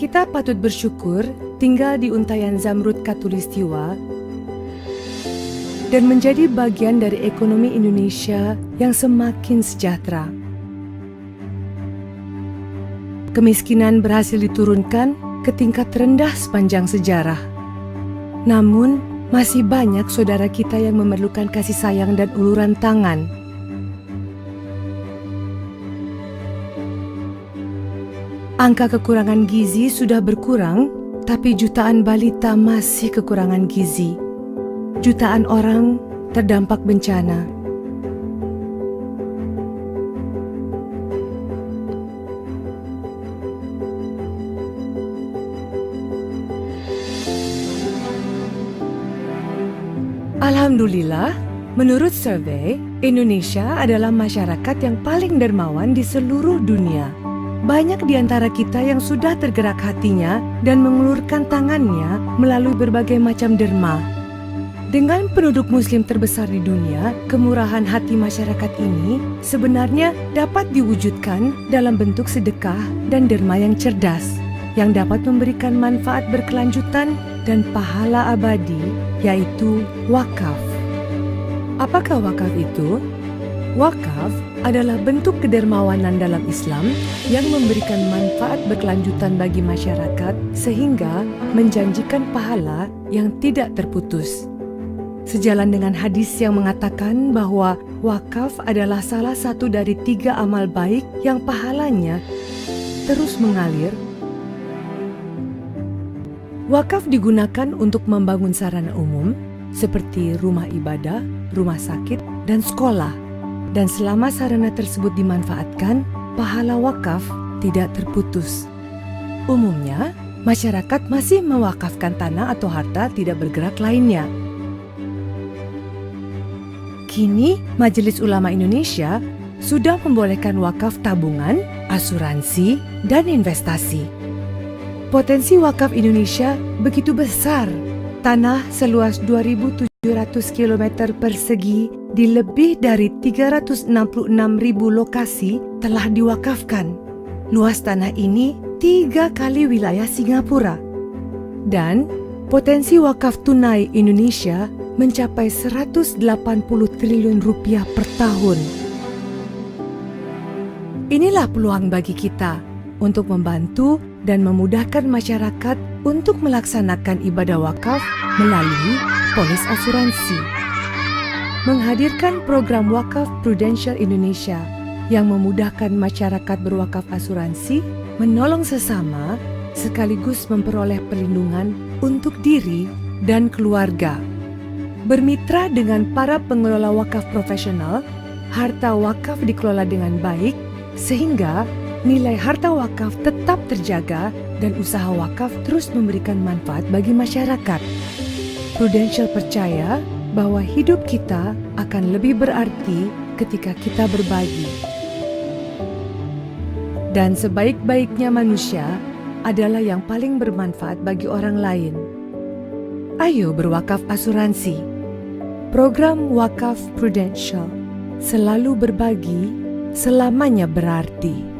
Kita patut bersyukur tinggal di untayan Zamrud Khatulistiwa dan menjadi bagian dari ekonomi Indonesia yang semakin sejahtera. Kemiskinan berhasil diturunkan ke tingkat terendah sepanjang sejarah. Namun, masih banyak saudara kita yang memerlukan kasih sayang dan uluran tangan. Angka kekurangan gizi sudah berkurang, tapi jutaan balita masih kekurangan gizi. Jutaan orang terdampak bencana. Alhamdulillah, menurut survei, Indonesia adalah masyarakat yang paling dermawan di seluruh dunia. Banyak di antara kita yang sudah tergerak hatinya dan mengulurkan tangannya melalui berbagai macam derma. Dengan penduduk muslim terbesar di dunia, kemurahan hati masyarakat ini sebenarnya dapat diwujudkan dalam bentuk sedekah dan derma yang cerdas, yang dapat memberikan manfaat berkelanjutan dan pahala abadi, yaitu wakaf. Apakah wakaf itu? Wakaf adalah bentuk kedermawanan dalam Islam yang memberikan manfaat berkelanjutan bagi masyarakat sehingga menjanjikan pahala yang tidak terputus. Sejalan dengan hadis yang mengatakan bahwa wakaf adalah salah satu dari 3 amal baik yang pahalanya terus mengalir. Wakaf digunakan untuk membangun sarana umum seperti rumah ibadah, rumah sakit, dan sekolah. Dan selama sarana tersebut dimanfaatkan, pahala wakaf tidak terputus. Umumnya, masyarakat masih mewakafkan tanah atau harta tidak bergerak lainnya. Kini, Majelis Ulama Indonesia sudah membolehkan wakaf tabungan, asuransi, dan investasi. Potensi wakaf Indonesia begitu besar. Tanah seluas 2.700 km persegi di lebih dari 366.000 lokasi telah diwakafkan. Luas tanah ini 3 kali wilayah Singapura. Dan potensi wakaf tunai Indonesia mencapai 180 triliun rupiah per tahun. Inilah peluang bagi kita untuk membantu dan memudahkan masyarakat untuk melaksanakan ibadah wakaf melalui polis asuransi. Menghadirkan program Wakaf Prudential Indonesia yang memudahkan masyarakat berwakaf asuransi, menolong sesama, sekaligus memperoleh perlindungan untuk diri dan keluarga. Bermitra dengan para pengelola wakaf profesional, harta wakaf dikelola dengan baik, sehingga nilai harta wakaf tetap terjaga dan usaha wakaf terus memberikan manfaat bagi masyarakat. Prudential percaya bahwa hidup kita akan lebih berarti ketika kita berbagi. Dan sebaik-baiknya manusia adalah yang paling bermanfaat bagi orang lain. Ayo berwakaf asuransi. Program Wakaf Prudential, selalu berbagi, selamanya berarti.